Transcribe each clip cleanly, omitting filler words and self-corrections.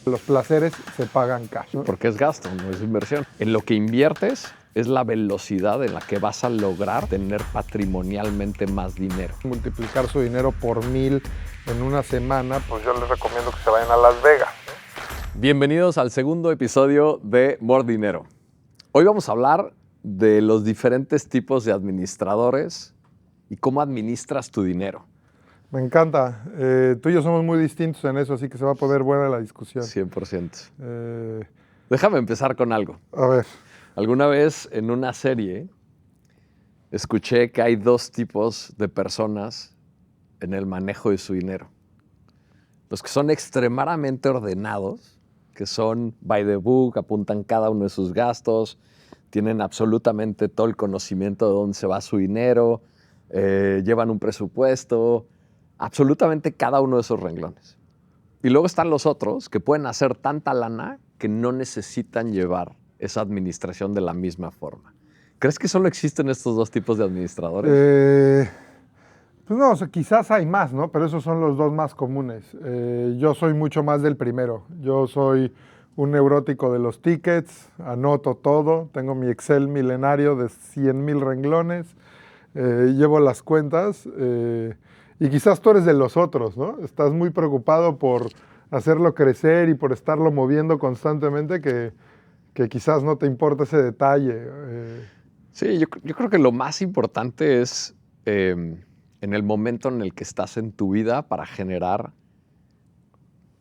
Los placeres se pagan cash, ¿no? Porque es gasto, no es inversión. En lo que inviertes es la velocidad en la que vas a lograr tener patrimonialmente más dinero. Multiplicar su dinero por 1000 en una semana, pues yo les recomiendo que se vayan a Las Vegas, ¿no? Bienvenidos al segundo episodio de More Dinero. Hoy vamos a hablar de los diferentes tipos de administradores y cómo administras tu dinero. Me encanta. Tú y yo somos muy distintos en eso, así que se va a poner buena la discusión. 100%. Déjame empezar con algo. A ver. Alguna vez en una serie escuché que hay dos tipos de personas en el manejo de su dinero. Los que son extremadamente ordenados, que son by the book, apuntan cada uno de sus gastos, tienen absolutamente todo el conocimiento de dónde se va su dinero, llevan un presupuesto, absolutamente cada uno de esos renglones. Y luego están los otros que pueden hacer tanta lana que no necesitan llevar esa administración de la misma forma. ¿Crees que solo existen estos dos tipos de administradores? Pues no, o sea, quizás hay más, ¿no? Pero esos son los dos más comunes. Yo soy mucho más del primero. Yo soy un neurótico de los tickets, anoto todo, tengo mi Excel milenario de 100,000 renglones, llevo las cuentas y quizás tú eres de los otros, ¿no? Estás muy preocupado por hacerlo crecer y por estarlo moviendo constantemente que quizás no te importa ese detalle. Sí, yo creo que lo más importante es en el momento en el que estás en tu vida para generar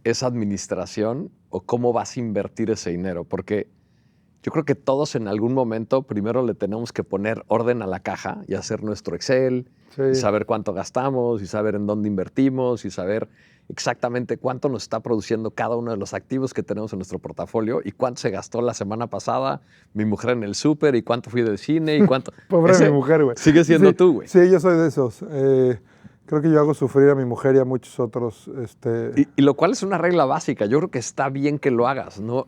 esa administración o cómo vas a invertir ese dinero. Porque yo creo que todos en algún momento primero le tenemos que poner orden a la caja y hacer nuestro Excel, Sí. y saber cuánto gastamos, y saber en dónde invertimos, y saber exactamente cuánto nos está produciendo cada uno de los activos que tenemos en nuestro portafolio y cuánto se gastó la semana pasada mi mujer en el súper y cuánto fui del cine y cuánto... Pobre Ese mi mujer, güey. Sigue siendo Sí, tú, güey. Sí, yo soy de esos. Creo que yo hago sufrir a mi mujer y a muchos otros. Y lo cual es una regla básica. Yo creo que está bien que lo hagas. No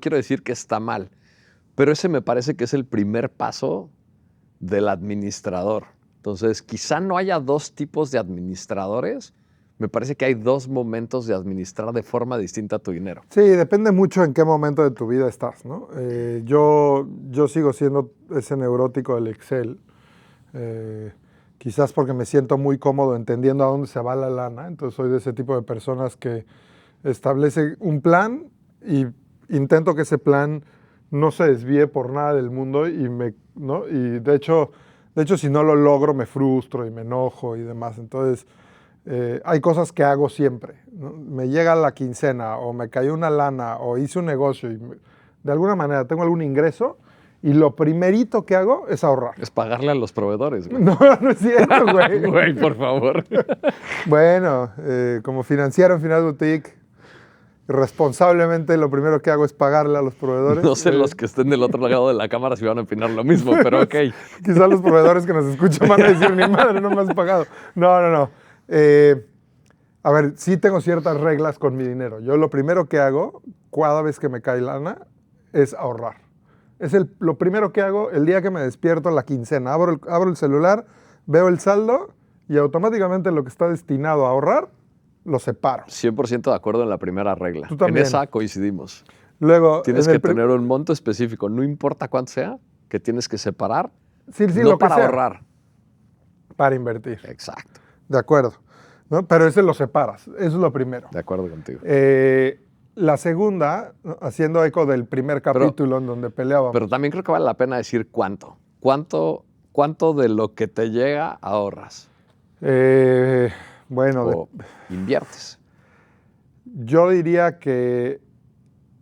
quiero decir que está mal. Pero ese me parece que es el primer paso del administrador. Entonces, quizá no haya dos tipos de administradores. Me parece que hay dos momentos de administrar de forma distinta tu dinero. Sí, depende mucho en qué momento de tu vida estás, ¿no? Yo sigo siendo ese neurótico del Excel. Quizás porque me siento muy cómodo entendiendo a dónde se va la lana. Entonces soy de ese tipo de personas que establece un plan y intento que ese plan no se desvíe por nada del mundo ¿no? Y de hecho, si no lo logro me frustro y me enojo y demás. Entonces, hay cosas que hago siempre, ¿no? Me llega la quincena o me cayó una lana o hice un negocio y de alguna manera tengo algún ingreso y lo primerito que hago es ahorrar. Es pagarle a los proveedores, güey. No, no es cierto, güey. Güey, por favor. Bueno, como financiero en Final Boutique, responsablemente lo primero que hago es pagarle a los proveedores. No sé los que estén del otro lado de la cámara si van a opinar lo mismo, pero ok. Quizás los proveedores que nos escuchan van a decir, mi madre, no me has pagado. No. A ver, sí tengo ciertas reglas con mi dinero. Yo lo primero que hago, cada vez que me cae lana, es ahorrar. Lo primero que hago el día que me despierto la quincena. Abro el celular, veo el saldo y automáticamente lo que está destinado a ahorrar, lo separo. 100% de acuerdo en la primera regla. Tú también. En esa coincidimos. Luego, Tienes que tener un monto específico, no importa cuánto sea, que tienes que separar, sí, no lo que para sea, ahorrar. para invertir. Exacto. De acuerdo, ¿no? Pero ese lo separas, eso es lo primero. De acuerdo contigo. La segunda, ¿no? Haciendo eco del primer capítulo en donde peleábamos. Pero también creo que vale la pena decir cuánto. ¿Cuánto de lo que te llega ahorras? Bueno, O inviertes. yo diría que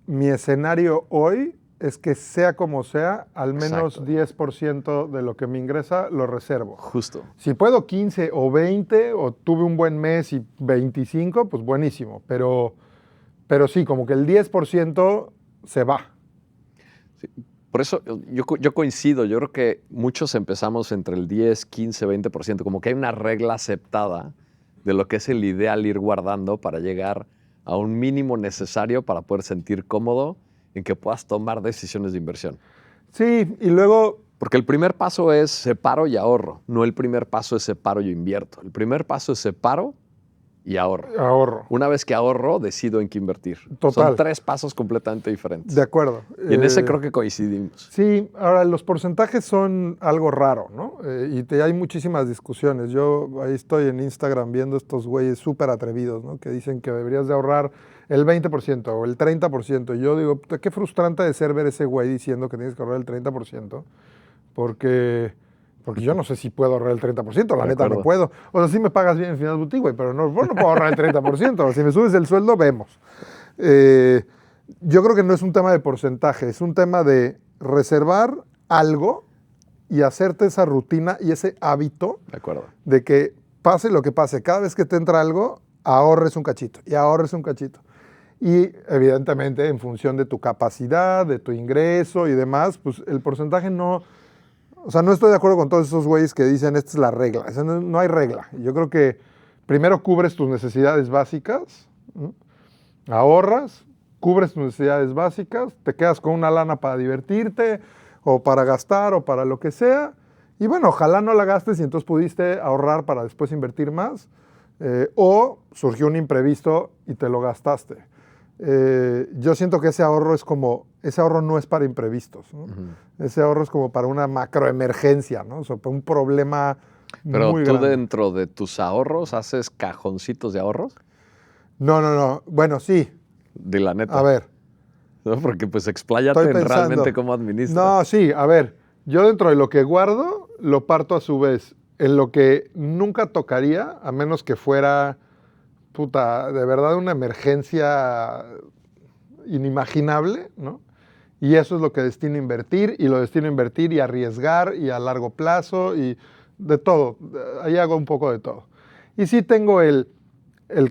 mi escenario hoy es que sea como sea, al menos Exacto. 10% de lo que me ingresa lo reservo. Justo. Si puedo 15 o 20, o tuve un buen mes y 25, pues buenísimo. Pero sí, como que el 10% se va. Sí. Por eso yo coincido. Yo creo que muchos empezamos entre el 10, 15, 20%. Como que hay una regla aceptada de lo que es el ideal ir guardando para llegar a un mínimo necesario para poder sentir cómodo en que puedas tomar decisiones de inversión. Sí, y luego... Porque el primer paso es separo y ahorro. No el primer paso es separo y invierto. El primer paso es separo y ahorro. Ahorro. Una vez que ahorro, decido en qué invertir. Total. Son 3 pasos completamente diferentes. De acuerdo. Y en ese creo que coincidimos. Sí, ahora los porcentajes son algo raro, ¿no? Hay muchísimas discusiones. Yo ahí estoy en Instagram viendo estos güeyes súper atrevidos, ¿no? Que dicen que deberías de ahorrar el 20% o el 30%. Y yo digo, puta, qué frustrante de ser ver ese güey diciendo que tienes que ahorrar el 30%, porque yo no sé si puedo ahorrar el 30%, la neta no puedo. O sea, sí me pagas bien en Finance Boutique, güey, pero no puedo ahorrar el 30%. Si me subes el sueldo, vemos. Yo creo que no es un tema de porcentaje, es un tema de reservar algo y hacerte esa rutina y ese hábito De acuerdo. de que pase lo que pase, cada vez que te entra algo, ahorres un cachito y ahorres un cachito. Y evidentemente en función de tu capacidad, de tu ingreso y demás, pues el porcentaje no... O sea, no estoy de acuerdo con todos esos güeyes que dicen esta es la regla. No hay regla. Yo creo que primero cubres tus necesidades básicas, ¿no? Ahorras, cubres tus necesidades básicas, te quedas con una lana para divertirte o para gastar o para lo que sea. Y bueno, ojalá no la gastes y entonces pudiste ahorrar para después invertir más. O surgió un imprevisto y te lo gastaste. Yo siento que ese ahorro no es para imprevistos, ¿no? Ese ahorro es como para una macroemergencia, ¿no? O sea, para un problema Pero muy tú grande. dentro de tus ahorros haces cajoncitos de ahorros. No. Bueno, sí. De la neta. A ver. ¿No? Porque pues expláyate Estoy en pensando. realmente cómo administras. No, sí, a ver. Yo dentro de lo que guardo, lo parto a su vez. En lo que nunca tocaría, a menos que fuera, puta, de verdad una emergencia inimaginable, ¿no? Y eso es lo que destino a invertir, y lo destino a invertir y arriesgar, y a largo plazo, y de todo. Ahí hago un poco de todo. Y sí tengo el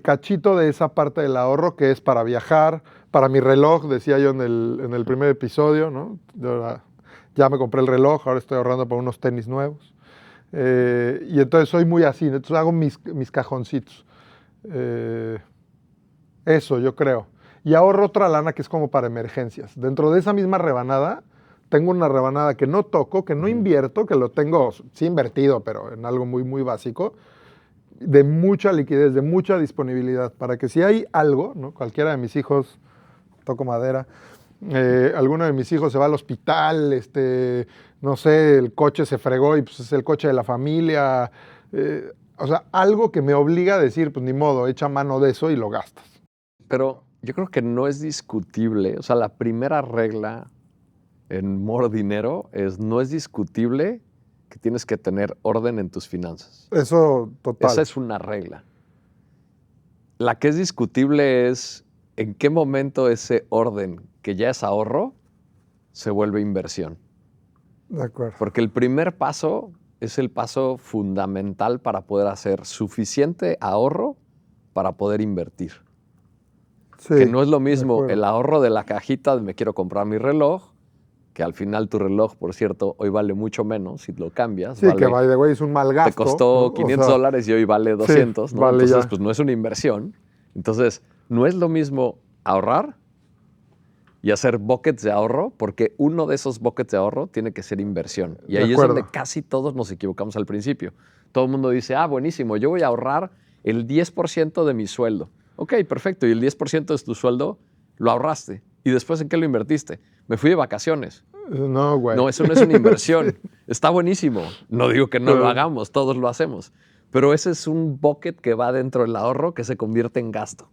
cachito de esa parte del ahorro que es para viajar, para mi reloj, decía yo en el primer episodio, ¿no? Ya me compré el reloj, ahora estoy ahorrando para unos tenis nuevos. Y entonces soy muy así, entonces hago mis cajoncitos. Eso yo creo. Y ahorro otra lana que es como para emergencias. Dentro de esa misma rebanada, tengo una rebanada que no toco, que no invierto, que lo tengo, sí invertido, pero en algo muy, muy básico, de mucha liquidez, de mucha disponibilidad, para que si hay algo, ¿no? Cualquiera de mis hijos, toco madera, alguno de mis hijos se va al hospital, no sé, el coche se fregó y pues es el coche de la familia, o sea, algo que me obliga a decir, pues ni modo, echa mano de eso y lo gastas. Pero yo creo que no es discutible, o sea, la primera regla en More Dinero no es discutible que tienes que tener orden en tus finanzas. Eso, total. Esa es una regla. La que es discutible es en qué momento ese orden, que ya es ahorro, se vuelve inversión. De acuerdo. Porque el primer paso es el paso fundamental para poder hacer suficiente ahorro para poder invertir. Sí, que no es lo de mismo acuerdo. el ahorro de la cajita de me quiero comprar mi reloj, que al final tu reloj, por cierto, hoy vale mucho menos si lo cambias. Sí, que by the way es un mal gasto. Te costó ¿no? $500 y hoy vale 200, sí, ¿no? vale Entonces, ya. pues no es una inversión. Entonces, no es lo mismo ahorrar y hacer buckets de ahorro, porque uno de esos buckets de ahorro tiene que ser inversión. Y ahí es donde casi todos nos equivocamos al principio. Todo el mundo dice, buenísimo, yo voy a ahorrar el 10% de mi sueldo. Ok, perfecto. Y el 10% de tu sueldo lo ahorraste. ¿Y después en qué lo invertiste? Me fui de vacaciones. No, güey. No, eso no es una inversión. Está buenísimo. No digo que no lo hagamos, todos lo hacemos. Pero ese es un bucket que va dentro del ahorro que se convierte en gasto.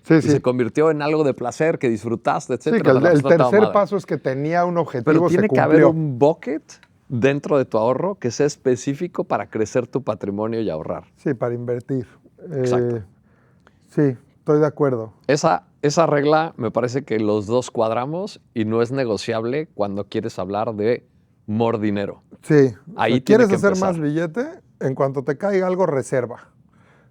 Sí, y se convirtió en algo de placer que disfrutaste, etc. Sí, que el tercer paso es que tenía un objetivo, pero tiene se cumplió. que haber un bucket dentro de tu ahorro que sea específico para crecer tu patrimonio y ahorrar. Sí, para invertir. Exacto. Sí, estoy de acuerdo. Esa regla me parece que los dos cuadramos y no es negociable cuando quieres hablar de more dinero. Sí. Ahí o sea, ¿quieres hacer más billete? En cuanto te caiga algo, reserva,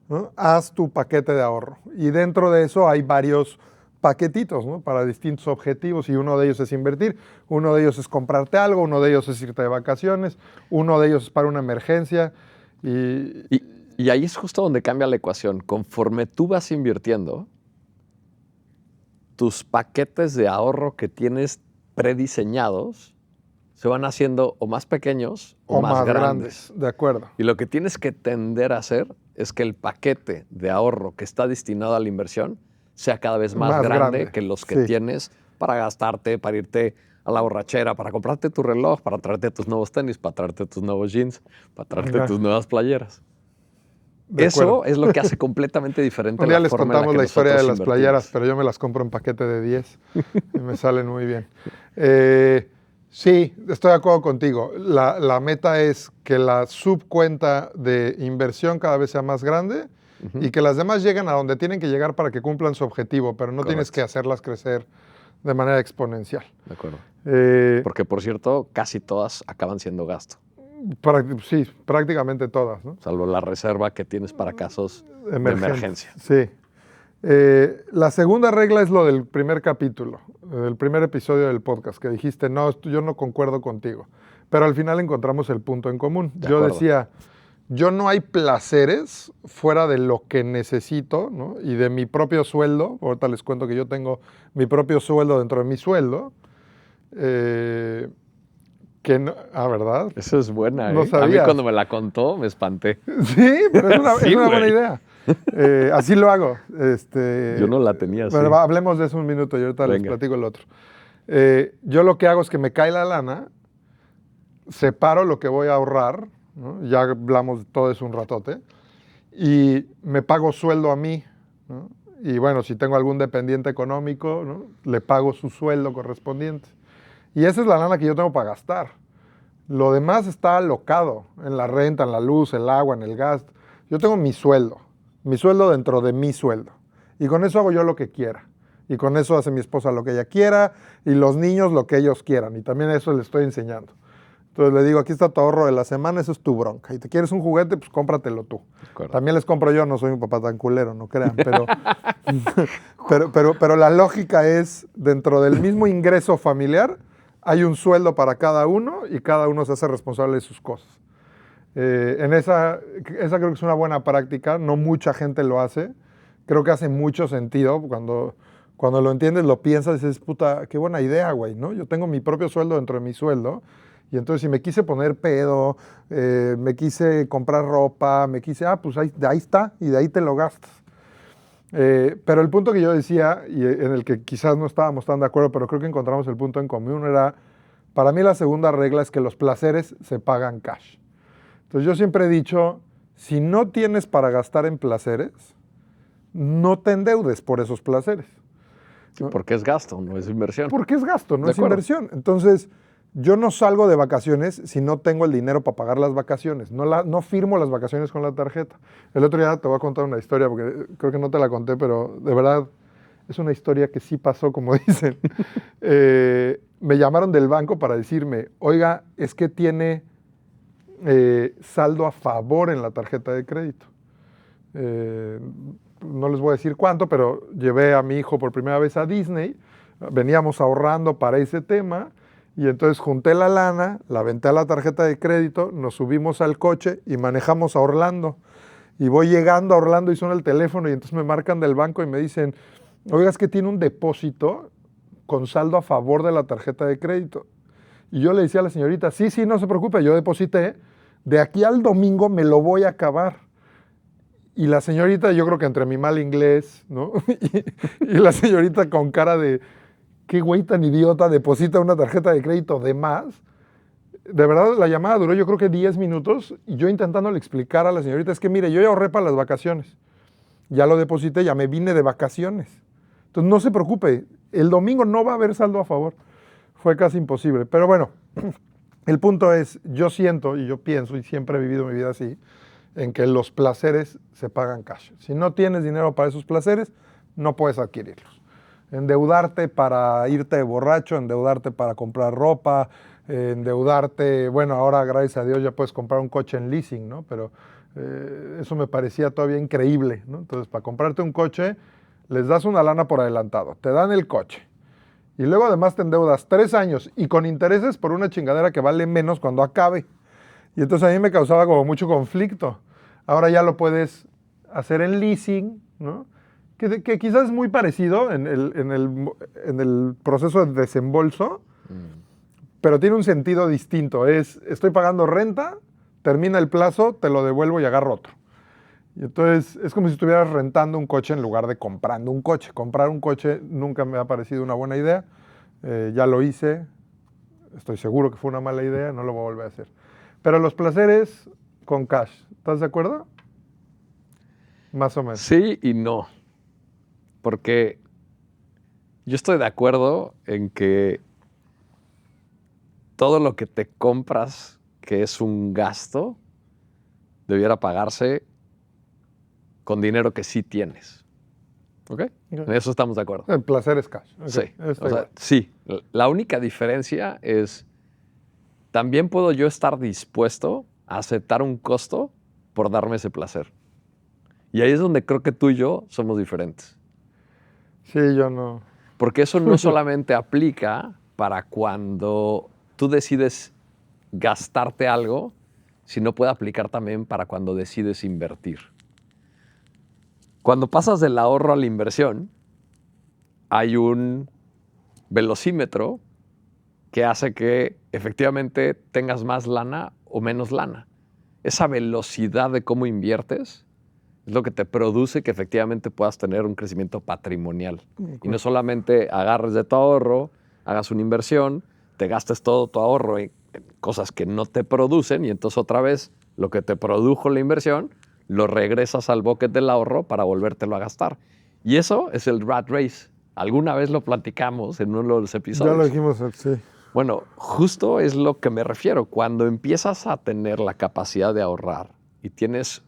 ¿no? Haz tu paquete de ahorro. Y dentro de eso hay varios paquetitos, ¿no? Para distintos objetivos, y uno de ellos es invertir, uno de ellos es comprarte algo, uno de ellos es irte de vacaciones, uno de ellos es para una emergencia. Y ahí es justo donde cambia la ecuación. Conforme tú vas invirtiendo, tus paquetes de ahorro que tienes prediseñados se van haciendo o más pequeños o más grandes. De acuerdo. Y lo que tienes que tender a hacer es que el paquete de ahorro que está destinado a la inversión sea cada vez más Más grande grande, que los que sí. tienes para gastarte, para irte a la borrachera, para comprarte tu reloj, para traerte tus nuevos tenis, para traerte tus nuevos jeans, para traerte Ya. tus nuevas playeras. De Eso acuerdo. es lo que hace completamente diferente Un día la les forma en la contamos que la historia de nosotros las playeras, invertimos. pero yo me las compro en paquete de 10 y me salen muy bien. Sí, estoy de acuerdo contigo. La meta es que la subcuenta de inversión cada vez sea más grande y que las demás lleguen a donde tienen que llegar para que cumplan su objetivo, pero no tienes Correcto. que hacerlas crecer de manera exponencial. De acuerdo. Eh, Porque, por cierto, casi todas acaban siendo gasto, sí, prácticamente todas, ¿no? salvo la reserva que tienes para casos de Emergente. emergencia. Sí. La segunda regla es lo del primer capítulo, del primer episodio del podcast, que dijiste, no, yo no concuerdo contigo. Pero al final encontramos el punto en común. De Yo acuerdo. decía, yo no hay placeres fuera de lo que necesito, ¿no? Y de mi propio sueldo. Ahorita les cuento que yo tengo mi propio sueldo dentro de mi sueldo. Que no, ¿verdad? Eso es buena, No ¿eh? A mí sabías. cuando me la contó me espanté. Sí, pero es una, Sí, es una buena güey. idea. Así lo hago. Yo no la tenía así. Bueno, hablemos de eso un minuto y ahorita les Venga. platico el otro. Yo lo que hago es que me cae la lana, separo lo que voy a ahorrar, ¿no? Ya hablamos de todo eso un ratote, y me pago sueldo a mí, ¿no? Y bueno, si tengo algún dependiente económico, ¿no? Le pago su sueldo correspondiente. Y esa es la lana que yo tengo para gastar. Lo demás está alocado en la renta, en la luz, el agua, en el gas. Yo tengo mi sueldo dentro de mi sueldo. Y con eso hago yo lo que quiera. Y con eso hace mi esposa lo que ella quiera y los niños lo que ellos quieran. Y también eso les estoy enseñando. Entonces le digo, aquí está tu ahorro de la semana, eso es tu bronca. Y te quieres un juguete, pues cómpratelo tú. acuerdo. También les compro yo, no soy un papá tan culero, no crean. Pero la lógica es, dentro del mismo ingreso familiar, hay un sueldo para cada uno y cada uno se hace responsable de sus cosas. Esa creo que es una buena práctica, no mucha gente lo hace. Creo que hace mucho sentido. Cuando lo entiendes, lo piensas y dices, puta, qué buena idea, güey, ¿no? Yo tengo mi propio sueldo dentro de mi sueldo. Y entonces si me quise poner pedo, me quise comprar ropa, pues ahí está, y de ahí te lo gastas. Pero el punto que yo decía, y en el que quizás no estábamos tan de acuerdo, pero creo que encontramos el punto en común, era, para mí la segunda regla es que los placeres se pagan cash. Entonces yo siempre he dicho, si no tienes para gastar en placeres, no te endeudes por esos placeres. Sí, porque es gasto, no es inversión. Porque es gasto, no De es acuerdo. inversión. Entonces, yo no salgo de vacaciones si no tengo el dinero para pagar las vacaciones. No firmo las vacaciones con la tarjeta. El otro día te voy a contar una historia, porque creo que no te la conté, pero de verdad es una historia que sí pasó, como dicen. Me llamaron del banco para decirme, oiga, es que tiene saldo a favor en la tarjeta de crédito. No les voy a decir cuánto, pero llevé a mi hijo por primera vez a Disney, veníamos ahorrando para ese tema, y entonces junté la lana, la aventé a la tarjeta de crédito, nos subimos al coche y manejamos a Orlando. Y voy llegando a Orlando y suena el teléfono y entonces me marcan del banco y me dicen, oiga, es que tiene un depósito con saldo a favor de la tarjeta de crédito. Y yo le decía a la señorita, sí, no se preocupe, yo deposité, de aquí al domingo me lo voy a acabar. Y la señorita, yo creo que entre mi mal inglés, ¿no? y la señorita con cara de, qué güey tan idiota, deposita una tarjeta de crédito de más. De verdad, la llamada duró yo creo que 10 minutos y yo intentándole explicar a la señorita, es que mire, yo ya ahorré para las vacaciones. Ya lo deposité, ya me vine de vacaciones. Entonces no se preocupe, el domingo no va a haber saldo a favor. Fue casi imposible. Pero bueno, el punto es, yo siento y yo pienso, y siempre he vivido mi vida así, en que los placeres se pagan cash. Si no tienes dinero para esos placeres, no puedes adquirirlos. Endeudarte para irte de borracho, endeudarte para comprar ropa, endeudarte, bueno, ahora gracias a Dios ya puedes comprar un coche en leasing, ¿no? Pero eso me parecía todavía increíble, ¿no? Entonces, para comprarte un coche, les das una lana por adelantado, te dan el coche. Y luego además te endeudas 3 años y con intereses por una chingadera que vale menos cuando acabe. Y entonces a mí me causaba como mucho conflicto. Ahora ya lo puedes hacer en leasing, ¿no? Que quizás es muy parecido en el proceso de desembolso, pero tiene un sentido distinto. Estoy pagando renta, termina el plazo, te lo devuelvo y agarro otro. Y entonces es como si estuvieras rentando un coche en lugar de comprando un coche. Comprar un coche nunca me ha parecido una buena idea. Ya lo hice. Estoy seguro que fue una mala idea. No lo voy a volver a hacer. Pero los placeres con cash. ¿Estás de acuerdo? Más o menos. Sí y no. Porque yo estoy de acuerdo en que todo lo que te compras que es un gasto debiera pagarse con dinero que sí tienes. ¿Ok? En eso estamos de acuerdo. El placer es cash. Okay. Sí. Está O sea, igual. sí. La única diferencia es, también puedo yo estar dispuesto a aceptar un costo por darme ese placer. Y ahí es donde creo que tú y yo somos diferentes. Sí, yo no. Porque eso no solamente aplica para cuando tú decides gastarte algo, sino puede aplicar también para cuando decides invertir. Cuando pasas del ahorro a la inversión, hay un velocímetro que hace que efectivamente tengas más lana o menos lana. Esa velocidad de cómo inviertes es lo que te produce que efectivamente puedas tener un crecimiento patrimonial. Y no solamente agarres de tu ahorro, hagas una inversión, te gastes todo tu ahorro en cosas que no te producen y entonces otra vez lo que te produjo la inversión lo regresas al bucket del ahorro para volvértelo a gastar. Y eso es el rat race. Alguna vez lo platicamos en uno de los episodios. Ya lo dijimos, sí. Bueno, justo es lo que me refiero. Cuando empiezas a tener la capacidad de ahorrar y tienes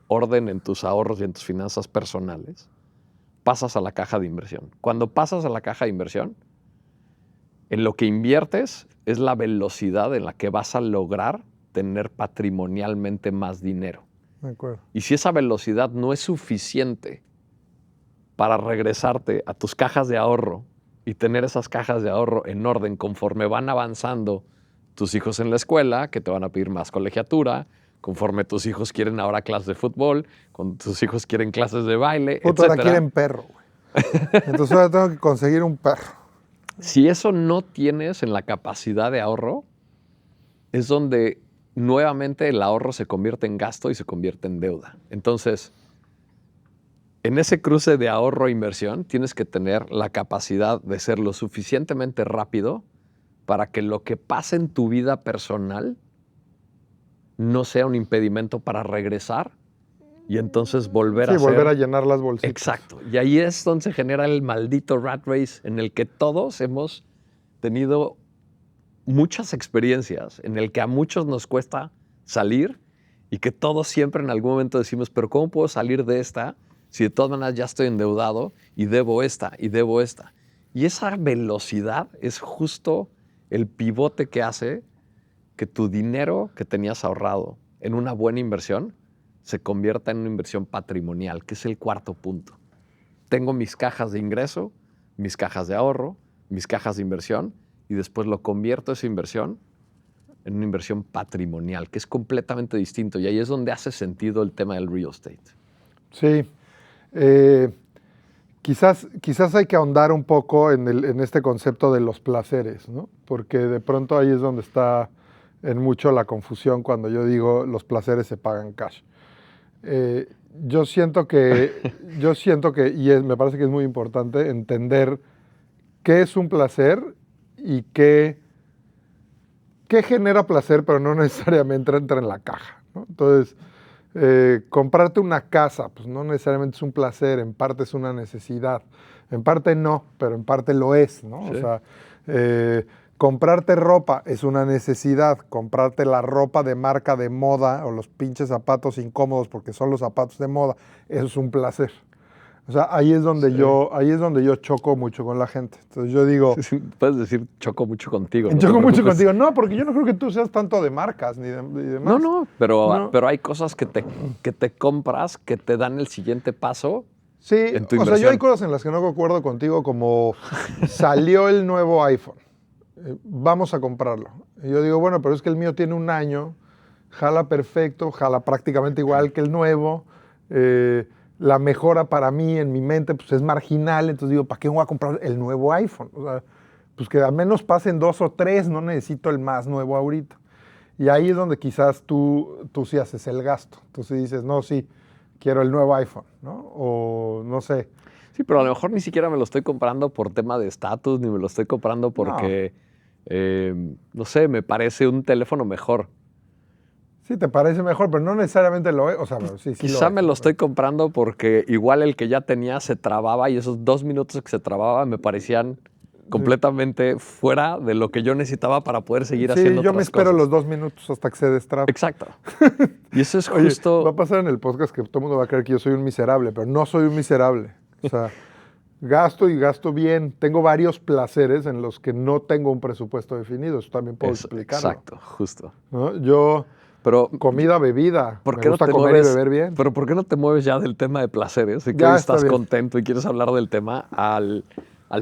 orden en tus ahorros y en tus finanzas personales, pasas a la caja de inversión. Cuando pasas a la caja de inversión, en lo que inviertes es la velocidad en la que vas a lograr tener patrimonialmente más dinero. De acuerdo. Y si esa velocidad no es suficiente para regresarte a tus cajas de ahorro y tener esas cajas de ahorro en orden conforme van avanzando tus hijos en la escuela, que te van a pedir más colegiatura, conforme tus hijos quieren ahora clases de fútbol, cuando tus hijos quieren clases de baile, Puta, ahora etcétera. quieren perro, güey. Entonces ahora tengo que conseguir un perro. Si eso no tienes en la capacidad de ahorro, es donde nuevamente el ahorro se convierte en gasto y se convierte en deuda. Entonces, en ese cruce de ahorro e inversión, tienes que tener la capacidad de ser lo suficientemente rápido para que lo que pase en tu vida personal no sea un impedimento para regresar y entonces volver a volver a hacer... llenar las bolsitas. Exacto. Y ahí es donde se genera el maldito rat race en el que todos hemos tenido muchas experiencias, en el que a muchos nos cuesta salir y que todos siempre en algún momento decimos, pero ¿cómo puedo salir de esta si de todas maneras ya estoy endeudado y debo esta y debo esta? Y esa velocidad es justo el pivote que hace que tu dinero que tenías ahorrado en una buena inversión se convierta en una inversión patrimonial, que es el cuarto punto. Tengo mis cajas de ingreso, mis cajas de ahorro, mis cajas de inversión, y después lo convierto esa inversión en una inversión patrimonial, que es completamente distinto. Y ahí es donde hace sentido el tema del real estate. Sí. Quizás hay que ahondar un poco en este concepto de los placeres, ¿no? Porque de pronto ahí es donde está en mucho la confusión cuando yo digo los placeres se pagan cash. Yo siento que, me parece que es muy importante entender qué es un placer y qué genera placer, pero no necesariamente entra en la caja, ¿no? Entonces, comprarte una casa, pues no necesariamente es un placer, en parte es una necesidad. En parte no, pero en parte lo es, ¿no? Sí. O sea, comprarte ropa es una necesidad. Comprarte la ropa de marca de moda o los pinches zapatos incómodos porque son los zapatos de moda, eso es un placer. O sea, ahí es donde yo choco mucho con la gente. Entonces yo digo... Puedes decir, choco mucho contigo. No choco mucho contigo. No, porque yo no creo que tú seas tanto de marcas ni demás. No, pero hay cosas que te compras que te dan el siguiente paso. Sí, en tu o sea, yo hay cosas en las que no concuerdo contigo, como salió el nuevo iPhone, vamos a comprarlo. Y yo digo, bueno, pero es que el mío tiene un año, jala perfecto, jala prácticamente igual que el nuevo, la mejora para mí en mi mente pues es marginal, entonces digo, ¿para qué voy a comprar el nuevo iPhone? O sea, pues que al menos pasen 2 o 3, no necesito el más nuevo ahorita. Y ahí es donde quizás tú sí haces el gasto. Entonces dices, no, sí, quiero el nuevo iPhone, ¿no? O no sé. Sí, pero a lo mejor ni siquiera me lo estoy comprando por tema de estatus, ni me lo estoy comprando porque, no sé, me parece un teléfono mejor. Sí, te parece mejor, pero no necesariamente lo es. O sea, bueno, sí Quizá lo me es. lo estoy comprando porque igual el que ya tenía se trababa y esos 2 minutos que se trababa me parecían completamente fuera de lo que yo necesitaba para poder seguir Sí, haciendo yo me otras espero cosas. los 2 minutos hasta que se destrabe. Exacto. Y eso es Oye, va justo... a pasar en el podcast que todo el mundo va a creer que yo soy un miserable, pero no soy un miserable. O sea, gasto y gasto bien. Tengo varios placeres en los que no tengo un presupuesto definido. Eso también puedo explicarlo. Exacto, justo. ¿No? Yo, Pero, comida, bebida. ¿por Me qué no gusta te comer y mueves? beber bien. Pero ¿por qué no te mueves ya del tema de placeres? De que hoy Ya está estás bien. contento y quieres hablar del tema al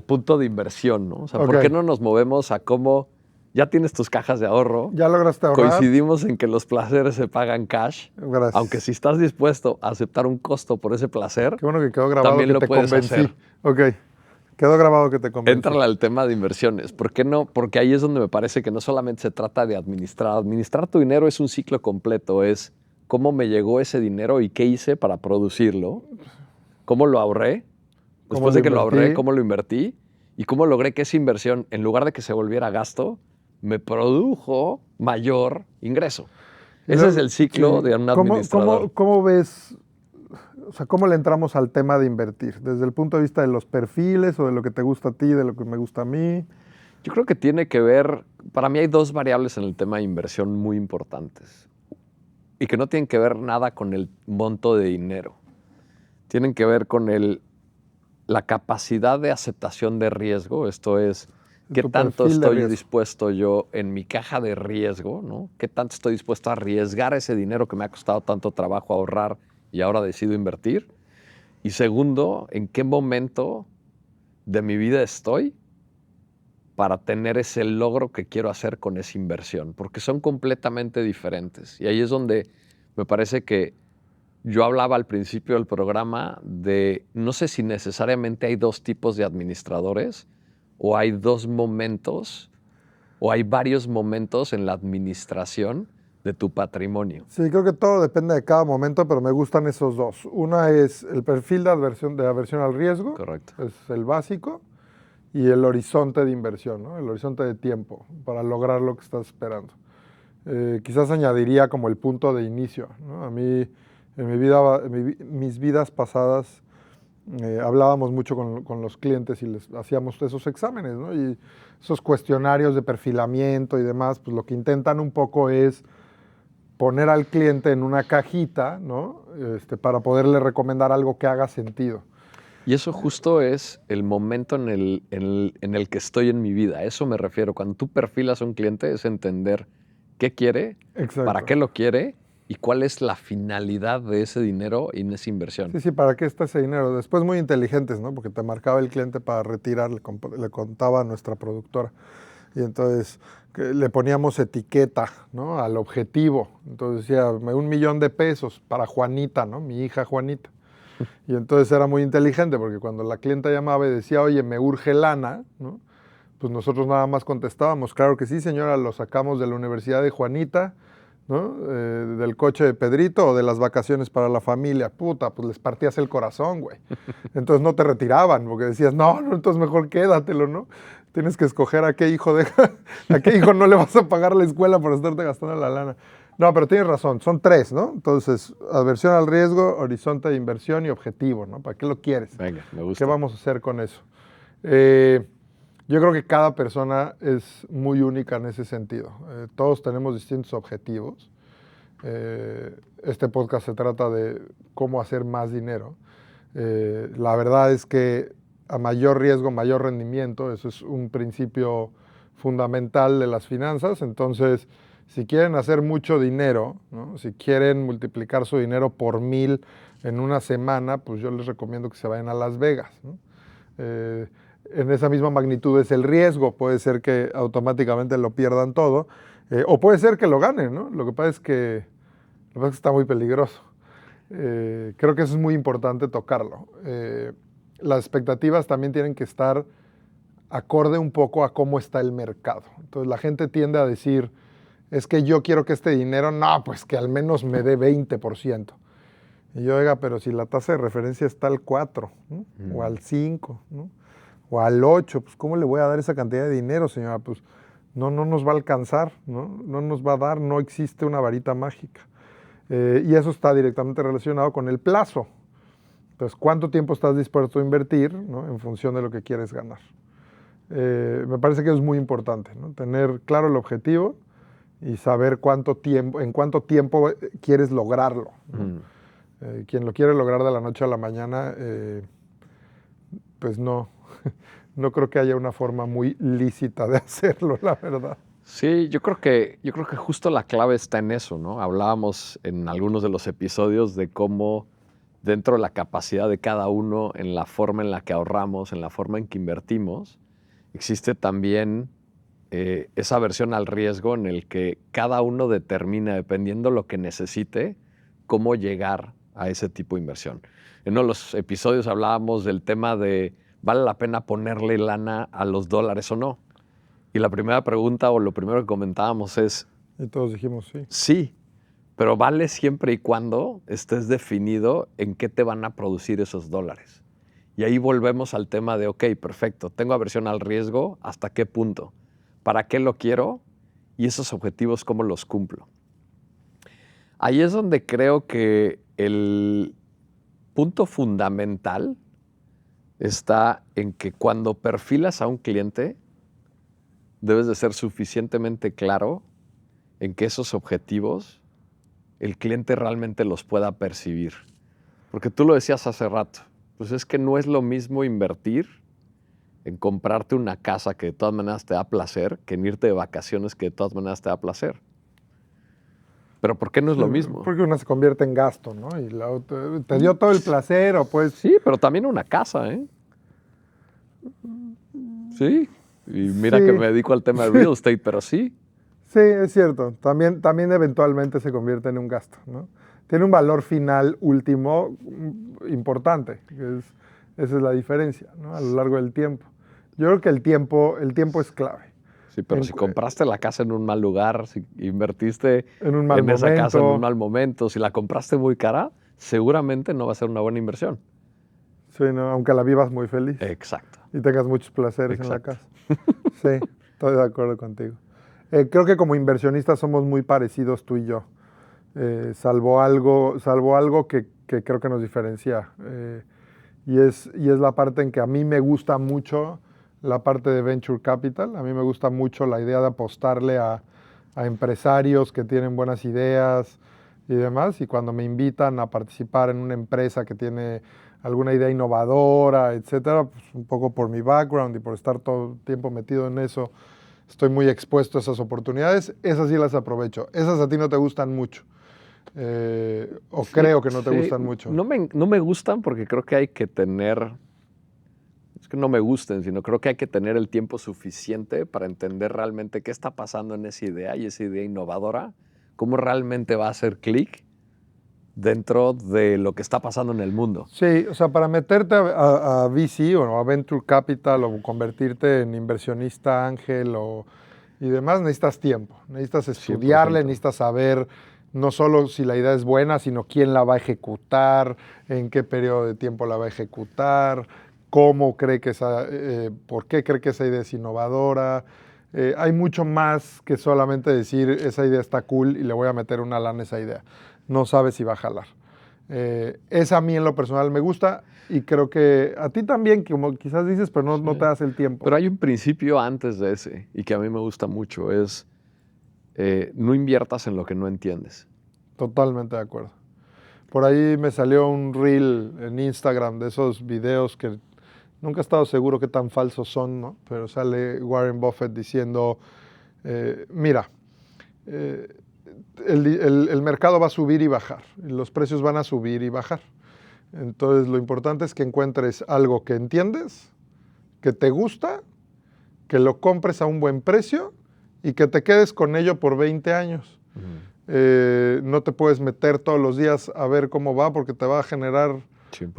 punto de inversión, ¿no? O sea, ¿por Ok. qué no nos movemos a cómo ya tienes tus cajas de ahorro? ¿Ya lograste ahorrar? Coincidimos en que los placeres se pagan cash. Gracias. Aunque si estás dispuesto a aceptar un costo por ese placer, Qué bueno que quedó grabado también que lo te puedes convencí. hacer. Ok. Quedó grabado que te convencí. Éntrale al tema de inversiones. ¿Por qué no? Porque ahí es donde me parece que no solamente se trata de administrar. Administrar tu dinero es un ciclo completo. Es cómo me llegó ese dinero y qué hice para producirlo. Cómo lo ahorré. Después de que lo ahorré, cómo lo invertí. Y cómo logré que esa inversión, en lugar de que se volviera gasto, me produjo mayor ingreso. Ese es el ciclo de un administrador. ¿Cómo ves, o sea, cómo le entramos al tema de invertir? ¿Desde el punto de vista de los perfiles o de lo que te gusta a ti, de lo que me gusta a mí? Yo creo que tiene que ver, para mí hay 2 variables en el tema de inversión muy importantes y que no tienen que ver nada con el monto de dinero. Tienen que ver con la capacidad de aceptación de riesgo, esto es, qué Tu tanto perfil de estoy riesgo. dispuesto yo en mi caja de riesgo, ¿no? ¿Qué tanto estoy dispuesto a arriesgar ese dinero que me ha costado tanto trabajo ahorrar y ahora decido invertir? Y segundo, ¿en qué momento de mi vida estoy para tener ese logro que quiero hacer con esa inversión? Porque son completamente diferentes. Y ahí es donde me parece que yo hablaba al principio del programa de, no sé si necesariamente hay 2 tipos de administradores o hay 2 momentos o hay varios momentos en la administración de tu patrimonio. Sí, creo que todo depende de cada momento, pero me gustan esos 2. Una es el perfil de aversión al riesgo. Correcto. Es el básico. Y el horizonte de inversión, ¿no? El horizonte de tiempo para lograr lo que estás esperando. Quizás añadiría como el punto de inicio, ¿no? A mí, mis vidas pasadas, hablábamos mucho con los clientes y les hacíamos esos exámenes, ¿no? Y esos cuestionarios de perfilamiento y demás, pues lo que intentan un poco es poner al cliente en una cajita, ¿no? Para poderle recomendar algo que haga sentido. Y eso justo es el momento en el que estoy en mi vida. A eso me refiero. Cuando tú perfilas a un cliente es entender qué quiere, Exacto. para qué lo quiere y cuál es la finalidad de ese dinero y en esa inversión. Sí, ¿para qué está ese dinero? Después muy inteligentes, ¿no? Porque te marcaba el cliente para retirar, le contaba a nuestra productora. Y entonces le poníamos etiqueta, ¿no? Al objetivo. Entonces decía, 1 millón de pesos para Juanita, ¿no? Mi hija Juanita. Y entonces era muy inteligente porque cuando la clienta llamaba y decía, oye, me urge lana, ¿no? Pues nosotros nada más contestábamos, claro que sí, señora, lo sacamos de la Universidad de Juanita, ¿no? Del coche de Pedrito o de las vacaciones para la familia. Puta, pues les partías el corazón, güey. Entonces no te retiraban porque decías, no, entonces mejor quédatelo, ¿no? Tienes que escoger a qué hijo no le vas a pagar la escuela por estarte gastando la lana. No, pero tienes razón, son 3, ¿no? Entonces, aversión al riesgo, horizonte de inversión y objetivo, ¿no? ¿Para qué lo quieres? Venga, me gusta. ¿Qué vamos a hacer con eso? Yo creo que cada persona es muy única en ese sentido. Todos tenemos distintos objetivos. Este podcast se trata de cómo hacer más dinero. La verdad es que a mayor riesgo, mayor rendimiento. Eso es un principio fundamental de las finanzas. Entonces, si quieren hacer mucho dinero, ¿no? Si quieren multiplicar su dinero por 1000 en una semana, pues yo les recomiendo que se vayan a Las Vegas, ¿no? En esa misma magnitud es el riesgo. Puede ser que automáticamente lo pierdan todo, o puede ser que lo ganen, ¿no? Lo que pasa es que está muy peligroso. Creo que eso es muy importante tocarlo. Las expectativas también tienen que estar acorde un poco a cómo está el mercado. Entonces la gente tiende a decir, es que yo quiero que este dinero, no, pues que al menos me dé 20%. Y yo, oiga, pero si la tasa de referencia está al 4, ¿no? O al 5, ¿no? O al 8, pues ¿cómo le voy a dar esa cantidad de dinero, señora? Pues no nos va a alcanzar, ¿no? No nos va a dar, no existe una varita mágica. Y eso está directamente relacionado con el plazo. Entonces, ¿cuánto tiempo estás dispuesto a invertir, ¿no? En función de lo que quieres ganar? Me parece que es muy importante, ¿no? Tener claro el objetivo y saber en cuánto tiempo quieres lograrlo, ¿no? Quien lo quiere lograr de la noche a la mañana, pues no creo que haya una forma muy lícita de hacerlo, la verdad. Sí, yo creo que justo la clave está en eso, ¿no? Hablábamos en algunos de los episodios de cómo dentro de la capacidad de cada uno, en la forma en la que ahorramos, en la forma en que invertimos, existe también esa aversión al riesgo en el que cada uno determina, dependiendo lo que necesite, cómo llegar a ese tipo de inversión. En uno de los episodios hablábamos del tema de ¿vale la pena ponerle lana a los dólares o no? Y la primera pregunta o lo primero que comentábamos es... Y todos dijimos sí. Sí, pero vale siempre y cuando estés definido en qué te van a producir esos dólares. Y ahí volvemos al tema de, ok, perfecto, tengo aversión al riesgo, ¿hasta qué punto? ¿Para qué lo quiero? Y esos objetivos, ¿cómo los cumplo? Ahí es donde creo que el punto fundamental está en que cuando perfilas a un cliente, debes de ser suficientemente claro en que esos objetivos el cliente realmente los pueda percibir. Porque tú lo decías hace rato, pues es que no es lo mismo invertir en comprarte una casa que de todas maneras te da placer que en irte de vacaciones que de todas maneras te da placer. Pero ¿por qué no es lo mismo? Porque una se convierte en gasto, ¿no? Y la otra, te dio todo el placer o pues... Sí, pero también una casa, ¿eh? Sí. Y mira Sí. que me dedico al tema de real estate, pero sí. Sí, es cierto. También eventualmente se convierte en un gasto, ¿no? Tiene un valor final último importante. Esa es la diferencia, ¿no? A lo largo del tiempo. Yo creo que el tiempo es clave. Sí, pero si compraste la casa en un mal lugar, si invertiste en esa casa en un mal momento, si la compraste muy cara, seguramente no va a ser una buena inversión. Sí, ¿no? Aunque la vivas muy feliz. Exacto. Y tengas muchos placeres Exacto. en la casa. Sí, estoy de acuerdo contigo. Creo que como inversionistas somos muy parecidos tú y yo. Salvo algo que creo que nos diferencia. Y es la parte en que a mí me gusta mucho la parte de Venture Capital. A mí me gusta mucho la idea de apostarle a empresarios que tienen buenas ideas y demás. Y cuando me invitan a participar en una empresa que tiene alguna idea innovadora, etcétera, pues un poco por mi background y por estar todo el tiempo metido en eso, estoy muy expuesto a esas oportunidades. Esas sí las aprovecho. Esas a ti no te gustan mucho. O sí, creo que no te gustan mucho. No me gustan porque creo que hay que tener... Es que no me gusten, sino creo que hay que tener el tiempo suficiente para entender realmente qué está pasando en esa idea y esa idea innovadora, cómo realmente va a hacer clic dentro de lo que está pasando en el mundo. Sí, o sea, para meterte a VC o a Venture Capital o convertirte en inversionista ángel y demás, necesitas tiempo. Necesitas estudiarle, 100%. necesitas saber no solo si la idea es buena, sino quién la va a ejecutar, en qué periodo de tiempo la va a ejecutar, cómo cree que por qué cree que esa idea es innovadora. Hay mucho más que solamente decir esa idea está cool y le voy a meter una lana a esa idea. No sabes si va a jalar. Esa a mí en lo personal me gusta y creo que a ti también, como quizás dices, pero no te das el tiempo. Pero hay un principio antes de ese y que a mí me gusta mucho, es no inviertas en lo que no entiendes. Totalmente de acuerdo. Por ahí me salió un reel en Instagram de esos videos que nunca he estado seguro qué tan falsos son, ¿no? Pero sale Warren Buffett diciendo, mira, el mercado va a subir y bajar, y los precios van a subir y bajar. Entonces lo importante es que encuentres algo que entiendes, que te gusta, que lo compres a un buen precio y que te quedes con ello por 20 años. No te puedes meter todos los días a ver cómo va porque te va a generar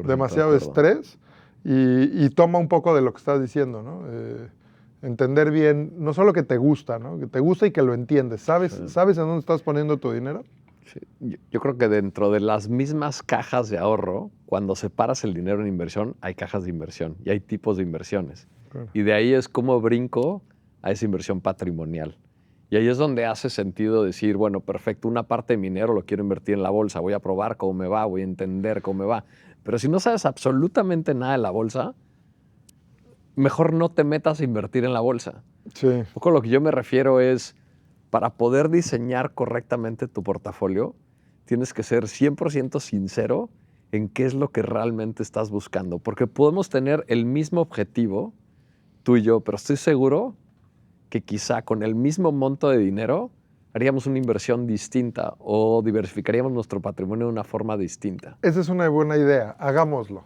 demasiado estrés y toma un poco de lo que estás diciendo, ¿no? Entender bien, no solo que te gusta, ¿no? Que te gusta y que lo entiendes. ¿Sabes en dónde estás poniendo tu dinero? Sí. Yo creo que dentro de las mismas cajas de ahorro, cuando separas el dinero en inversión, hay cajas de inversión y hay tipos de inversiones. Claro. Y de ahí es como brinco a esa inversión patrimonial. Y ahí es donde hace sentido decir, bueno, perfecto, una parte de mi dinero lo quiero invertir en la bolsa, voy a probar cómo me va, voy a entender cómo me va. Pero si no sabes absolutamente nada de la bolsa, mejor no te metas a invertir en la bolsa. Sí. Un poco lo que yo me refiero es, para poder diseñar correctamente tu portafolio, tienes que ser 100% sincero en qué es lo que realmente estás buscando. Porque podemos tener el mismo objetivo, tú y yo, pero estoy seguro que quizá con el mismo monto de dinero haríamos una inversión distinta o diversificaríamos nuestro patrimonio de una forma distinta. Esa es una buena idea, hagámoslo.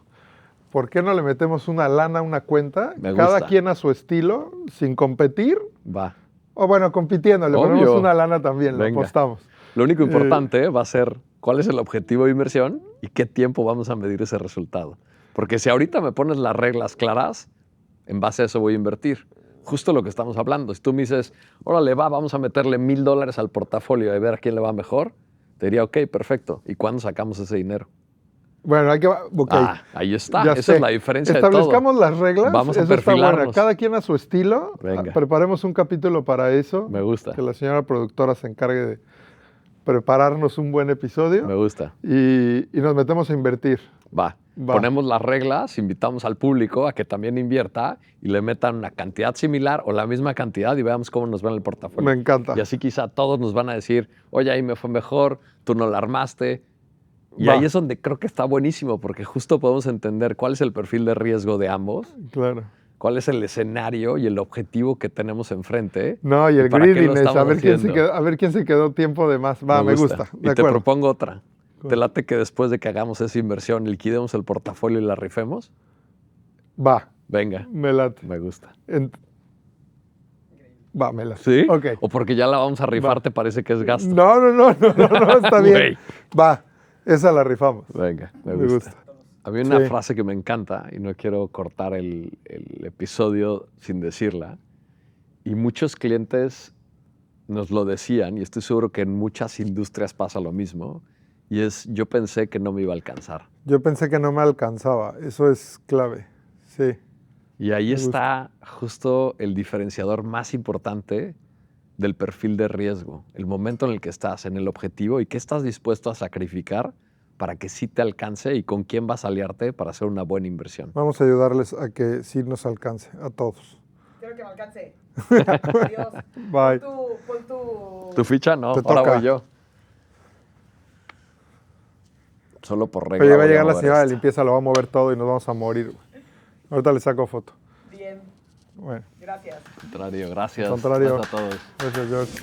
¿Por qué no le metemos una lana a una cuenta? Me Cada gusta. quien a su estilo, sin competir. Va. O bueno, compitiendo, le ponemos Obvio. una lana también, le Venga. apostamos. Lo único importante va a ser cuál es el objetivo de inversión y qué tiempo vamos a medir ese resultado. Porque si ahorita me pones las reglas claras, en base a eso voy a invertir. Justo lo que estamos hablando. Si tú me dices, órale, vamos a meterle $1,000 al portafolio y ver a quién le va mejor, te diría, ok, perfecto. ¿Y cuándo sacamos ese dinero? Bueno, hay que... Ok. Ahí está. Ya Esa sé. es la diferencia de todo. Establezcamos las reglas. Vamos a eso está bueno. perfilarnos. Cada quien a su estilo. Venga. Preparemos un capítulo para eso. Me gusta. Que la señora productora se encargue de prepararnos un buen episodio. Me gusta. Y nos metemos a invertir. Va. Ponemos las reglas, invitamos al público a que también invierta y le metan una cantidad similar o la misma cantidad y veamos cómo nos va en el portafolio. Me encanta. Y así quizá todos nos van a decir, oye, ahí me fue mejor, tú no la armaste. Y Va. ahí es donde creo que está buenísimo porque justo podemos entender cuál es el perfil de riesgo de ambos, Claro. cuál es el escenario y el objetivo que tenemos enfrente. No, y el para qué lo greediness, estamos a ver quién se haciendo. quedó tiempo de más. Va, me gusta. Y De te acuerdo. propongo otra. ¿Te late que después de que hagamos esa inversión liquidemos el portafolio y la rifemos? Va, Venga, me late. me gusta. Va, me late. ¿Sí? Ok. ¿O porque ya la vamos a rifar Va. te parece que es gasto? No, está bien. Güey. Va, esa la rifamos. Venga, me Me gusta. gusta. A mí una Sí. frase que me encanta y no quiero cortar el episodio sin decirla. Y muchos clientes nos lo decían y estoy seguro que en muchas industrias pasa lo mismo. Y es, yo pensé que no me iba a alcanzar. Yo pensé que no me alcanzaba. Eso es clave. Sí. Y ahí Me está justo el diferenciador más importante del perfil de riesgo. El momento en el que estás, en el objetivo y qué estás dispuesto a sacrificar para que sí te alcance y con quién vas a aliarte para hacer una buena inversión. Vamos a ayudarles a que sí nos alcance, a todos. Quiero que me alcance. Adiós. Bye. Pon tu... ¿Tu ficha? No, Te ahora toca. voy yo. Solo por regla. Oye, va a voy llegar la mover señora de esta. limpieza, lo va a mover todo y nos vamos a morir, güey. Ahorita le saco foto. Bien, Bueno, gracias. Contrario, gracias. Contrario. Gracias a todos. gracias, George.